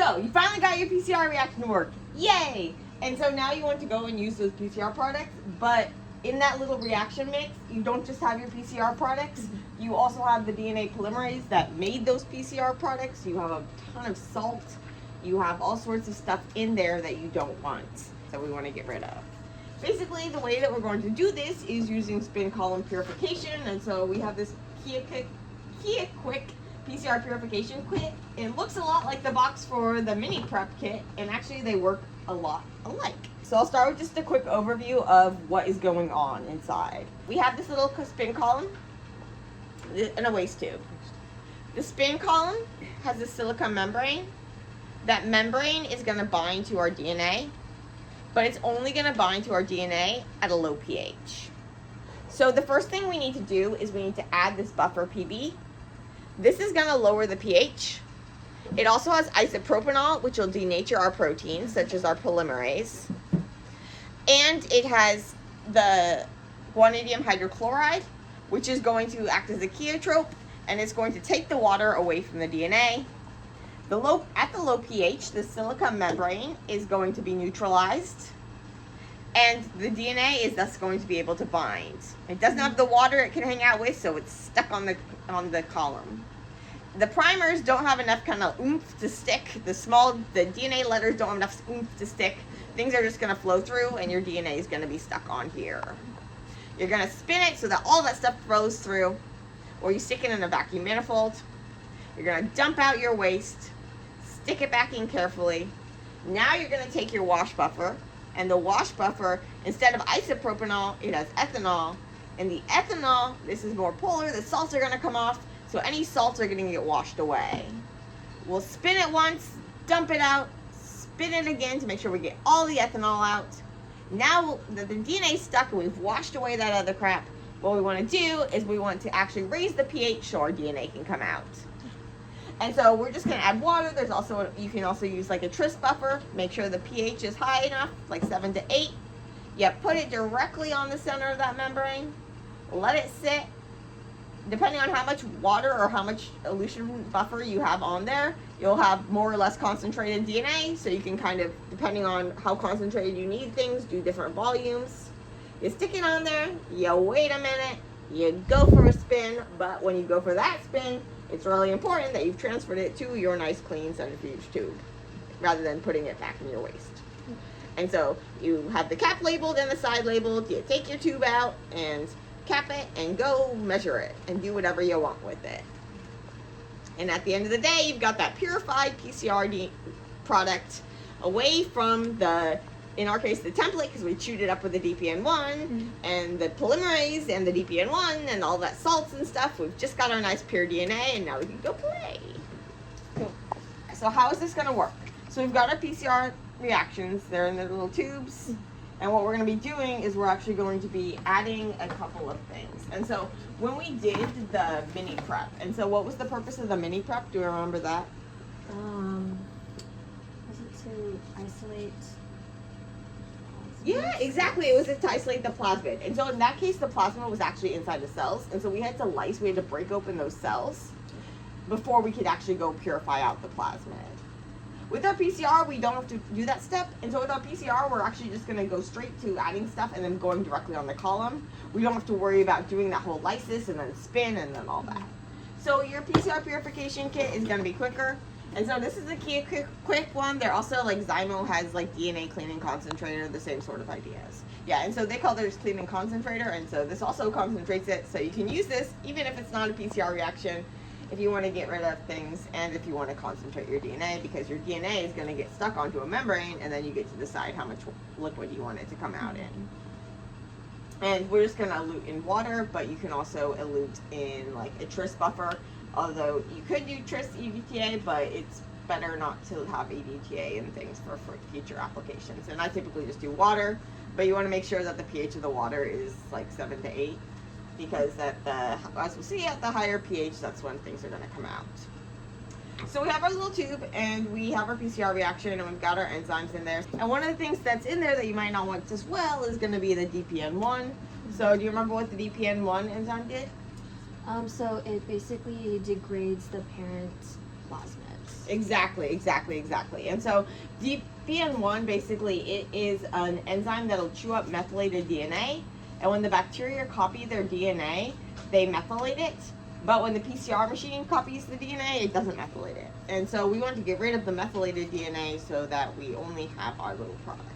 So you finally got your PCR reaction to work. Yay! And so now you want to go and use those PCR products, but in that little reaction mix, you don't just have your PCR products, you also have the DNA polymerase that made those PCR products. You have a ton of salt. You have all sorts of stuff in there that you don't want, that we want to get rid of. Basically, the way that we're going to do this is using spin column purification, and so we have this QIAquick PCR Purification kit. It looks a lot like the box for the mini prep kit, and actually they work a lot alike. So I'll start with just a quick overview of what is going on inside. We have this little spin column and a waste tube. The spin column has a silica membrane. That membrane is going to bind to our DNA, but it's only going to bind to our DNA at a low pH. So the first thing we need to do is we need to add this buffer PB. This is going to lower the pH. It also has isopropanol, which will denature our proteins, such as our polymerase. And it has the guanidinium hydrochloride, which is going to act as a cheotrope, and it's going to take the water away from the DNA. At the low pH, the silica membrane is going to be neutralized, and the DNA is thus going to be able to bind. It doesn't have the water it can hang out with, so it's stuck on the column. The primers don't have enough kind of oomph to stick. The DNA letters don't have enough oomph to stick. Things are just going to flow through, and your DNA is going to be stuck on here. You're going to spin it so that all that stuff flows through, or you stick it in a vacuum manifold. You're going to dump out your waste, stick it back in carefully. Now you're going to take your wash buffer, and the wash buffer, instead of isopropanol, it has ethanol. And the ethanol, this is more polar, the salts are going to come off, so any salts are going to get washed away. We'll spin it once, dump it out, spin it again to make sure we get all the ethanol out. Now that the DNA is stuck and we've washed away that other crap, what we want to do is we want to actually raise the pH so our DNA can come out. And so we're just going to add water. You can also use like a tris buffer. Make sure the pH is high enough, like 7 to 8. You put it directly on the center of that membrane. Let it sit. Depending on how much water or how much elution buffer you have on there, you'll have more or less concentrated DNA. So you can kind of, depending on how concentrated you need things, do different volumes. You stick it on there. You wait a minute. You go for a spin. But when you go for that spin, it's really important that you've transferred it to your nice clean centrifuge tube rather than putting it back in your waste. And so you have the cap labeled and the side labeled. You take your tube out and cap it and go measure it and do whatever you want with it. And at the end of the day, you've got that purified PCR product away from the, in our case, the template, because we chewed it up with the DPN1 and the polymerase and the DPN1 and all that salts and stuff. We've just got our nice pure DNA, and now we can go play. Cool. So how is this going to work? So we've got our PCR reactions. They're in their little tubes. And what we're going to be doing is we're actually going to be adding a couple of things. And so when we did the mini prep, and so what was the purpose of the mini prep? Do you remember that? Was it to isolate? Yeah, exactly. It was to isolate the plasmid. And so in that case, the plasmid was actually inside the cells. And so we had to break open those cells before we could actually go purify out the plasmid. With our PCR, we don't have to do that step. And so with our PCR, we're actually just going to go straight to adding stuff and then going directly on the column. We don't have to worry about doing that whole lysis and then spin and then all that. So your PCR purification kit is going to be quicker. And so this is a QIAquick one. They're also like Zymo has like DNA cleaning concentrator, the same sort of ideas. Yeah, and so they call theirs cleaning concentrator, and so this also concentrates it. So you can use this even if it's not a PCR reaction, if you want to get rid of things and if you want to concentrate your DNA, because your DNA is going to get stuck onto a membrane, and then you get to decide how much liquid you want it to come out in. And we're just going to elute in water, but you can also elute in like a tris buffer. Although you could do tris EDTA, but it's better not to have EDTA and things for future applications. And I typically just do water, but you want to make sure that the pH of the water is like 7 to 8, because as we'll see at the higher pH, that's when things are going to come out. So we have our little tube, and we have our PCR reaction, and we've got our enzymes in there. And one of the things that's in there that you might not want as well is going to be the DPN1. So do you remember what the DPN1 enzyme did? So it basically degrades the parent plasmids. Exactly. And so DPN1 basically it is an enzyme that'll chew up methylated DNA, and when the bacteria copy their DNA, they methylate it. But when the PCR machine copies the DNA, it doesn't methylate it. And so we want to get rid of the methylated DNA so that we only have our little products.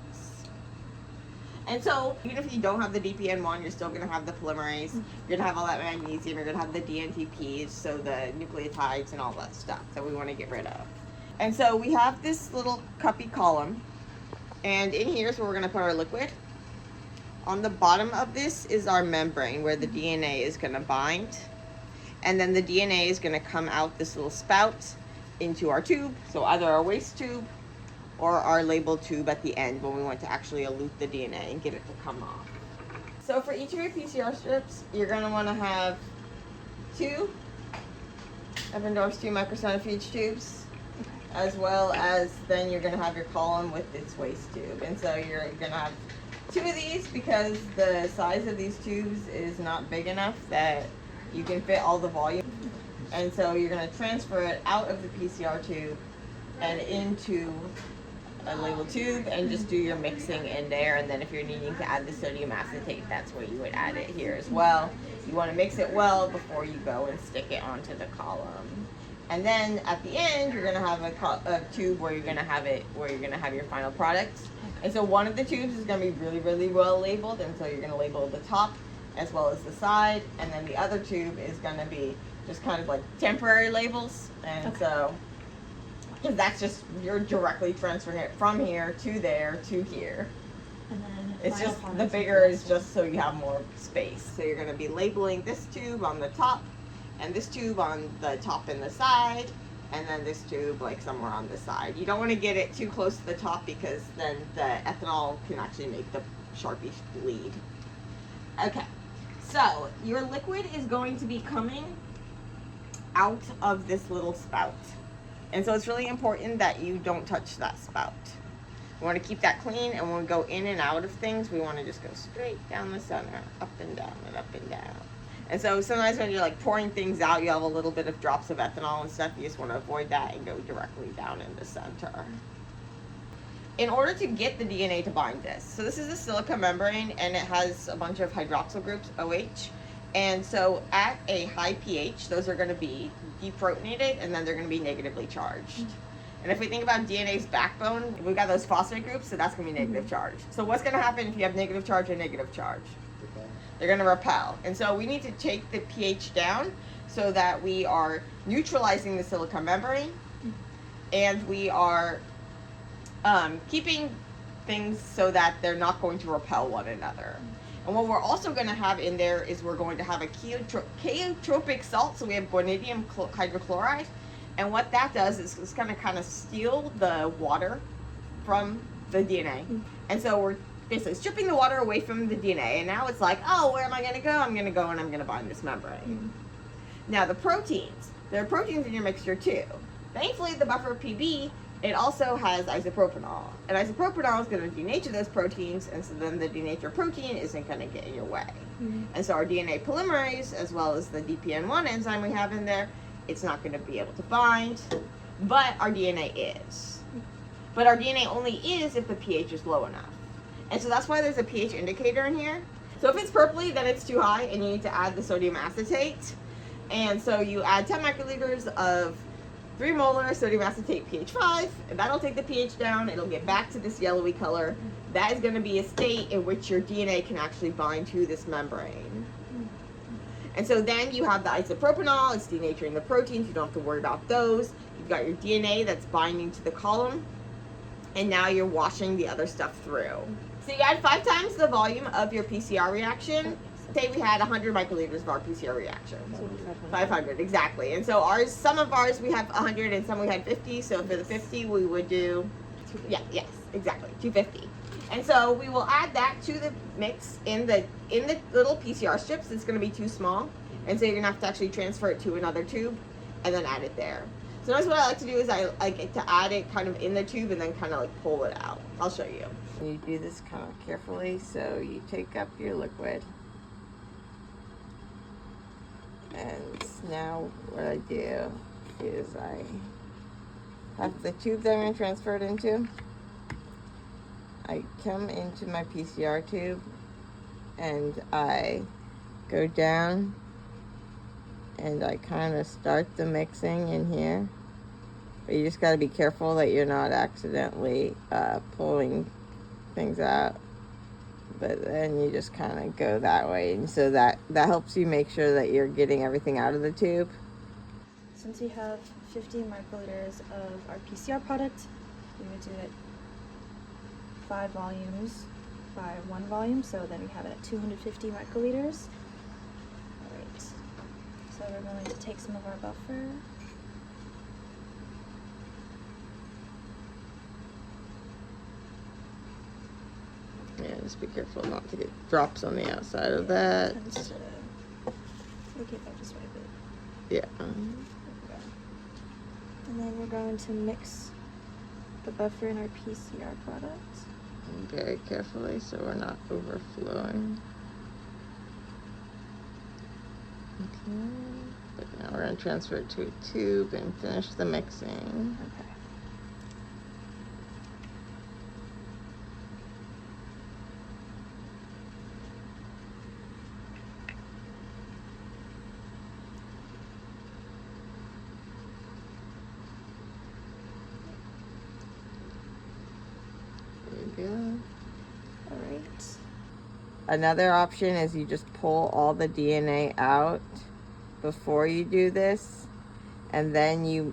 And so, even if you don't have the DPN1, you're still going to have the polymerase. You're going to have all that magnesium. You're going to have the DNTPs, so the nucleotides and all that stuff that we want to get rid of. And so, we have this little cuppy column. And in here is where we're going to put our liquid. On the bottom of this is our membrane where the DNA is going to bind. And then the DNA is going to come out this little spout into our tube. So, either our waste tube or our labeled tube at the end when we want to actually elute the DNA and get it to come off. So for each of your PCR strips, you're going to want to have 2 Eppendorf's 2 microcentrifuge tubes, as well as then you're going to have your column with its waste tube. And so you're going to have 2 of these because the size of these tubes is not big enough that you can fit all the volume. And so you're going to transfer it out of the PCR tube and into a labeled tube and just do your mixing in there. And then if you're needing to add the sodium acetate, that's where you would add it here as well. You want to mix it well before you go and stick it onto the column. And then at the end, you're going to have a tube where you're going to have your final product. And so one of the tubes is going to be really, really well labeled, and so you're going to label the top as well as the side. And then the other tube is going to be just kind of like temporary labels. And so because that's just, you're directly transferring it from here to there to here. And then it's just, the bigger is just so you have more space. So you're going to be labeling this tube on the top, and this tube on the top and the side, and then this tube like somewhere on the side. You don't want to get it too close to the top because then the ethanol can actually make the Sharpie bleed. Okay, so your liquid is going to be coming out of this little spout. And so it's really important that you don't touch that spout. We want to keep that clean, and when we go in and out of things, we want to just go straight down the center, up and down and up and down. And so sometimes when you're like pouring things out, you have a little bit of drops of ethanol and stuff. You just want to avoid that and go directly down in the center. In order to get the DNA to bind this, so this is a silica membrane, and it has a bunch of hydroxyl groups, OH. And so at a high pH, those are going to be deprotonated, and then they're going to be negatively charged. And if we think about DNA's backbone, we've got those phosphate groups, so that's going to be negative charge. So what's going to happen if you have negative charge and negative charge? They're going to repel. And so we need to take the pH down so that we are neutralizing the silica membrane, and we are keeping things so that they're not going to repel one another. And what we're also going to have in there is we're going to have a chaotropic salt. So we have guanidinium hydrochloride. And what that does is it's going to kind of steal the water from the DNA. And so we're basically stripping the water away from the DNA. And now it's like, oh, where am I going to go? I'm going to go and I'm going to bind this membrane. Now the proteins. There are proteins in your mixture too. Thankfully, the buffer PB, it also has isopropanol. And isopropanol is going to denature those proteins, and so then the denatured protein isn't going to get in your way. And so our DNA polymerase, as well as the DPN1 enzyme we have in there, it's not going to be able to bind, but our DNA is. But our DNA only is if the pH is low enough. And so that's why there's a pH indicator in here. So if it's purpley, then it's too high, and you need to add the sodium acetate. And so you add 10 microliters of 3 molar sodium acetate pH 5, and that'll take the pH down. It'll get back to this yellowy color. That is going to be a state in which your DNA can actually bind to this membrane. And so then you have the isopropanol. It's denaturing the proteins. You don't have to worry about those. You've got your DNA that's binding to the column, and now you're washing the other stuff through. So you add 5 times the volume of your PCR reaction. Say we had 100 microliters of our PCR reaction. 500, exactly. And so some of ours we have 100 and some we had 50. So for the 50 we would do, yes, exactly, 250. And so we will add that to the mix in the little PCR strips. It's going to be too small. And so you're going to have to actually transfer it to another tube and then add it there. So that's what I like to do is I like to add it kind of in the tube and then kind of like pull it out. I'll show you. You do this kind of carefully. So you take up your liquid. And now what I do is I have the tube that I'm going to transfer it into. I come into my PCR tube and I go down and I kind of start the mixing in here. But you just got to be careful that you're not accidentally pulling things out. But then you just kind of go that way, and so that helps you make sure that you're getting everything out of the tube. Since we have 50 microliters of our PCR product, we would do it 5 volumes by 1 volume, so then we have it at 250 microliters. Alright, so we're going to take some of our buffer. Yeah, just be careful not to get drops on the outside of that. Okay, if I just wipe it. Yeah. There we go. And then we're going to mix the buffer in our PCR product. Very carefully so we're not overflowing. Okay. But now we're going to transfer it to a tube and finish the mixing. Okay. There you go. Alright. Another option is you just pull all the DNA out before you do this, and then you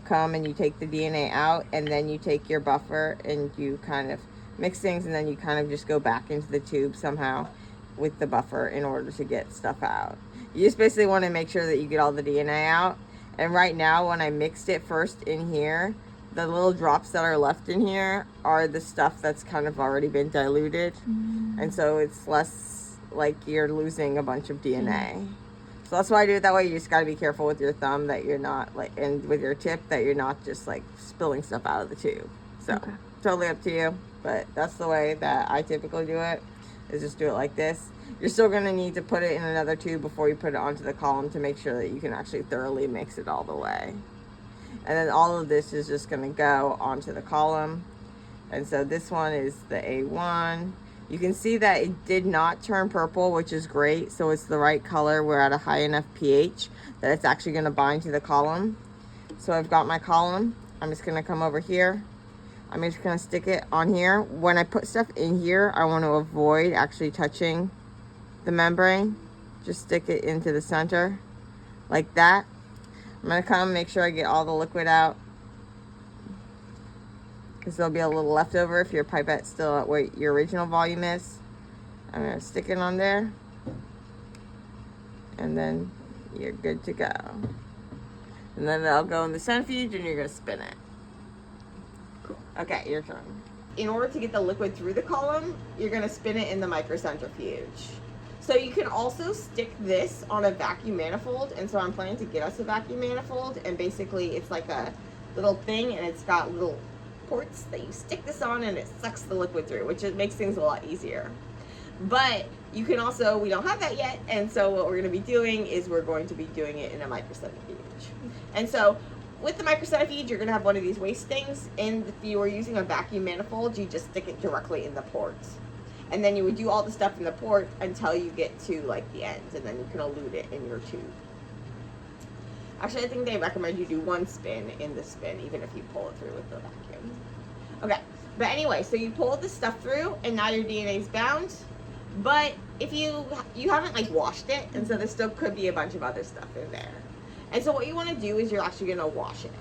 come and you take the DNA out, and then you take your buffer and you kind of mix things, and then you kind of just go back into the tube somehow with the buffer in order to get stuff out. You just basically want to make sure that you get all the DNA out. And right now, when I mixed it first in here, the little drops that are left in here are the stuff that's kind of already been diluted. And so it's less like you're losing a bunch of DNA. So that's why I do it that way. You just got to be careful with your thumb that you're not like, and with your tip that you're not just like spilling stuff out of the tube. So Okay. totally up to you, but that's the way that I typically do it, is just do it like this. You're still going to need to put it in another tube before you put it onto the column to make sure that you can actually thoroughly mix it all the way. And then all of this is just going to go onto the column. And so this one is the A1. You can see that it did not turn purple, which is great. So it's the right color. We're at a high enough pH that it's actually going to bind to the column. So I've got my column. I'm just going to come over here. I'm just going to stick it on here. When I put stuff in here, I want to avoid actually touching the membrane. Just stick it into the center like that. I'm going to come make sure I get all the liquid out, because there'll be a little leftover if your pipette's still at what your original volume is. I'm going to stick it on there, and then you're good to go. And then that'll go in the centrifuge and you're going to spin it. Cool. Okay, your turn. In order to get the liquid through the column, you're going to spin it in the microcentrifuge. So you can also stick this on a vacuum manifold, and so I'm planning to get us a vacuum manifold, and basically it's like a little thing, and it's got little ports that you stick this on, and it sucks the liquid through, which makes things a lot easier. But you can also, we don't have that yet, and so what we're going to be doing is we're going to be doing it in a microcentrifuge. And so with the microcentrifuge, you're going to have one of these waste things, and if you were using a vacuum manifold, you just stick it directly in the ports. And then you would do all the stuff in the port until you get to like the ends, and then you can elute it in your tube. Actually, I think they recommend you do one spin in the spin, even if you pull it through with the vacuum. Okay, but anyway, so you pull this stuff through, and now your DNA is bound. But if you haven't like washed it, and so there still could be a bunch of other stuff in there. And so what you want to do is you're actually going to wash it.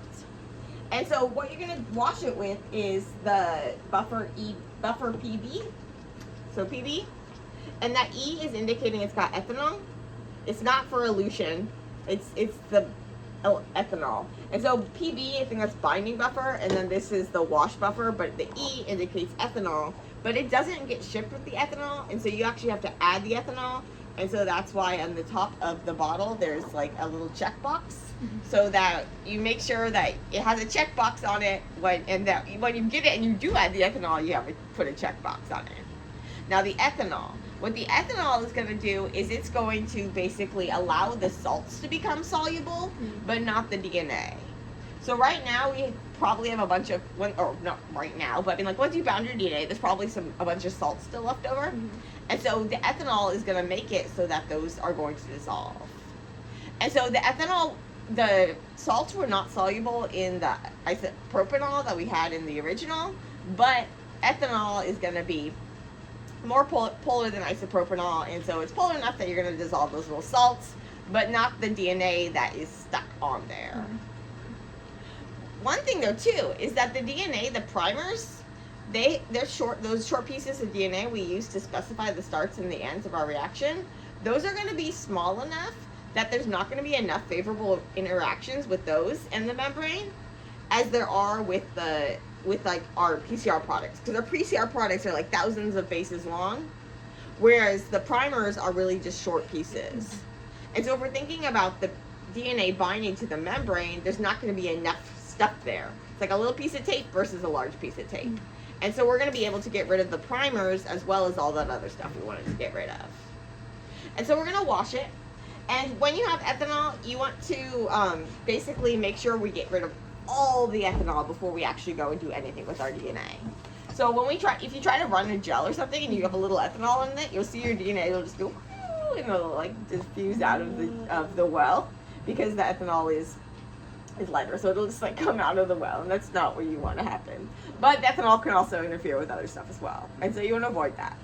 And so what you're going to wash it with is the buffer PB. So PB, and that E is indicating it's got ethanol. It's not for elution. It's the ethanol. And so PB, I think that's binding buffer, and then this is the wash buffer, but the E indicates ethanol, but it doesn't get shipped with the ethanol, and so you actually have to add the ethanol. And so that's why on the top of the bottle there's like a little checkbox, so that you make sure that it has a checkbox on it when you get it and you do add the ethanol, you have to put a checkbox on it. Now the ethanol, what the ethanol is going to do is it's going to basically allow the salts to become soluble, but not the DNA. So right now we probably have a bunch of, or not right now, but I mean, like, once you bound your DNA, there's probably a bunch of salts still left over. And so the ethanol is going to make it so that those are going to dissolve. And so the salts were not soluble in the isopropanol that we had in the original, but ethanol is going to be more polar than isopropanol, and so it's polar enough that you're going to dissolve those little salts, but not the DNA that is stuck on there. One thing though too is that the DNA, the primers, those short pieces of DNA we use to specify the starts and the ends of our reaction, those are going to be small enough that there's not going to be enough favorable interactions with those in the membrane as there are with like our PCR products, because our PCR products are like thousands of bases long, whereas the primers are really just short pieces. And so if we're thinking about the DNA binding to the membrane, there's not going to be enough stuff there. It's like a little piece of tape versus a large piece of tape. And so we're going to be able to get rid of the primers as well as all that other stuff we wanted to get rid of. And so we're going to wash it. And when you have ethanol, you want to basically make sure we get rid of all the ethanol before we actually go and do anything with our DNA. So when if you try to run a gel or something and you have a little ethanol in it, you'll see your DNA will just go, and it'll like diffuse out of the well, because the ethanol is lighter, so it'll just like come out of the well, and that's not what you want to happen. But ethanol can also interfere with other stuff as well, and so you want to avoid that.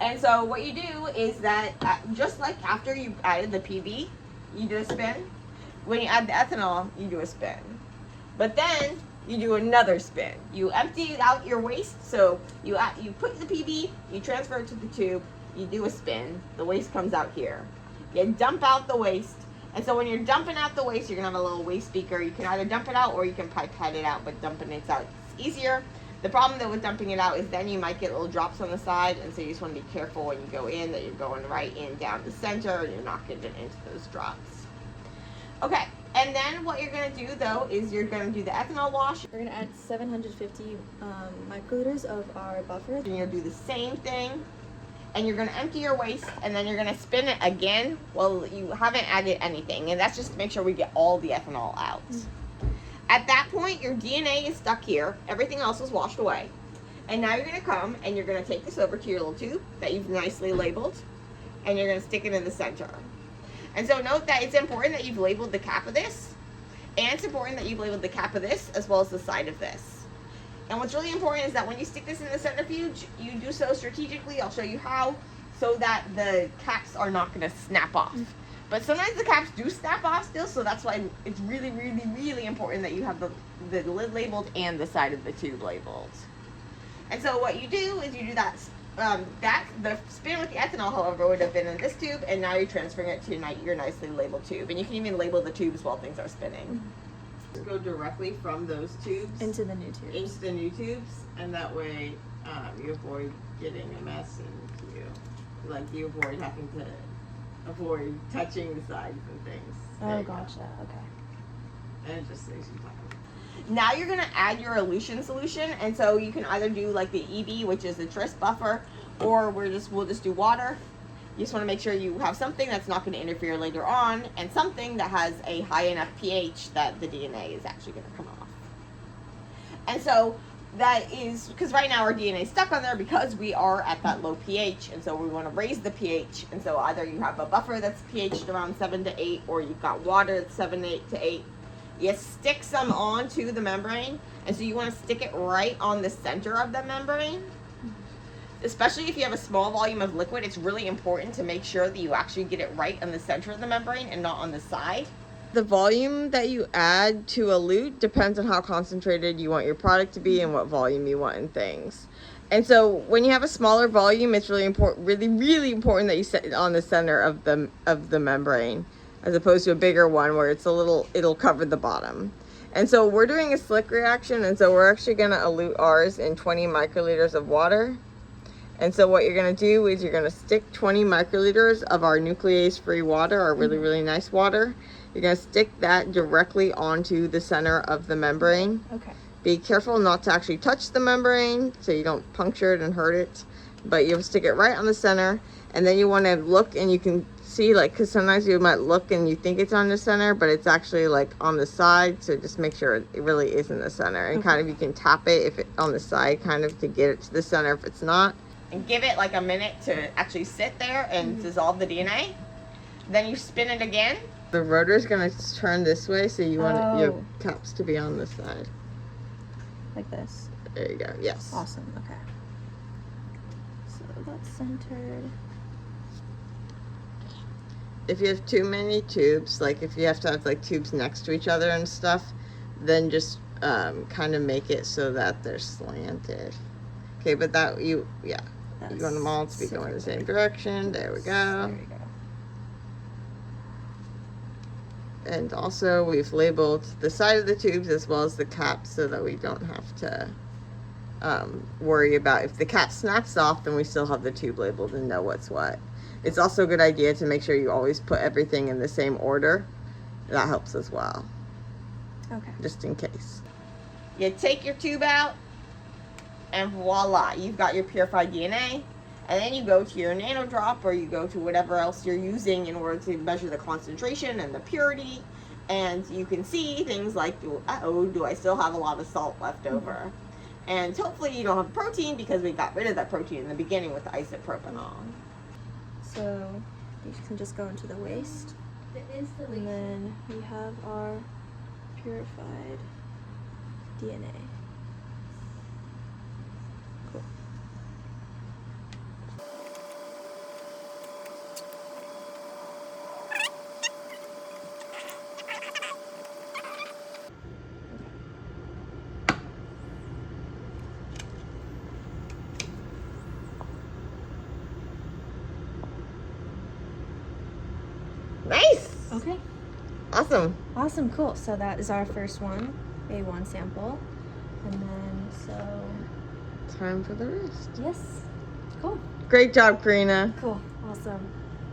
And so what you do is that just like after you added the PB, you do a spin. When you add the ethanol, you do a spin. But then you do another spin. You empty out your waste, so you put the PB, you transfer it to the tube, you do a spin, the waste comes out here. You dump out the waste, and so when you're dumping out the waste, you're gonna have a little waste beaker. You can either dump it out or you can pipette it out, but dumping it out is easier. The problem though with dumping it out is then you might get little drops on the side, and so you just want to be careful when you go in that you're going right in down the center and you're not getting into those drops. Okay, and then what you're going to do though is you're going to do the ethanol wash. We're going to add 750 microliters of our buffer. And you'll do the same thing, and you're going to empty your waste, and then you're going to spin it again. Well, you haven't added anything, and that's just to make sure we get all the ethanol out. At that point, your DNA is stuck here. Everything else is washed away. And now you're going to come and you're going to take this over to your little tube that you've nicely labeled, and you're going to stick it in the center. And so note that it's important that you've labeled the cap of this, and it's important that you've labeled the cap of this as well as the side of this. And what's really important is that when you stick this in the centrifuge, you do so strategically. I'll show you how, so that the caps are not going to snap off. But sometimes the caps do snap off still, so that's why it's really, really, really important that you have the lid labeled and the side of the tube labeled. And so what you do is you do that. The spin with the ethanol, however, would have been in this tube, and now you're transferring it to your nicely labeled tube. And you can even label the tubes while things are spinning. Go directly from those tubes into the new tubes. And that way you avoid getting a mess, and you avoid having to avoid touching the sides and things. Oh, gotcha. Okay. And it just saves you time. Now you're going to add your elution solution, and so you can either do like the EB, which is the tris buffer, or we'll just do water. You just want to make sure you have something that's not going to interfere later on, and something that has a high enough pH that the DNA is actually going to come off. And so that is because right now our DNA is stuck on there because we are at that low pH, and so we want to raise the pH. And so either you have a buffer that's pH'd around 7 to 8, or you've got water that's 7 to 8. You stick some onto the membrane, and so you want to stick it right on the center of the membrane. Especially if you have a small volume of liquid, it's really important to make sure that you actually get it right on the center of the membrane and not on the side. The volume that you add to elute depends on how concentrated you want your product to be and what volume you want in things. And so when you have a smaller volume, it's really important, really important that you set it on the center of the membrane, as opposed to a bigger one where it'll cover the bottom. And so we're doing a slick reaction, and so we're actually gonna elute ours in 20 microliters of water. And so what you're gonna do is you're gonna stick 20 microliters of our nuclease-free water, our really, really nice water. You're gonna stick that directly onto the center of the membrane. Okay. Be careful not to actually touch the membrane so you don't puncture it and hurt it, but you'll stick it right on the center, and then you wanna look and you can see, like, because sometimes you might look and you think it's on the center, but it's actually like on the side. So just make sure it really is in the center, and kind of you can tap it if it on the side, kind of to get it to the center if it's not. And give it like a minute to actually sit there and dissolve the DNA. Then you spin it again. The rotor is going to turn this way, so you want your caps to be on this side. Like this. There you go. Yes. Awesome. Okay. So that's centered. If you have too many tubes, like if you have to have like tubes next to each other and stuff, then just kind of make it so that they're slanted. Okay, but that you want them all to be going in the same direction. There we go. There we go. And also we've labeled the side of the tubes as well as the caps so that we don't have to worry about if the cap snaps off, then we still have the tube labeled and know what's what. It's also a good idea to make sure you always put everything in the same order. That helps as well. Okay. Just in case. You take your tube out, and voila, you've got your purified DNA. And then you go to your nano drop, or you go to whatever else you're using in order to measure the concentration and the purity. And you can see things like, uh-oh, do I still have a lot of salt left over? And hopefully you don't have protein, because we got rid of that protein in the beginning with the isopropanol. So these can just go into the waste. And then we have our purified DNA. Cool. Nice! Okay. Awesome. Awesome, cool. So that is our first one, A1 sample. And then, Time for the rest. yes. Cool. Great job, Karina. Cool. Awesome.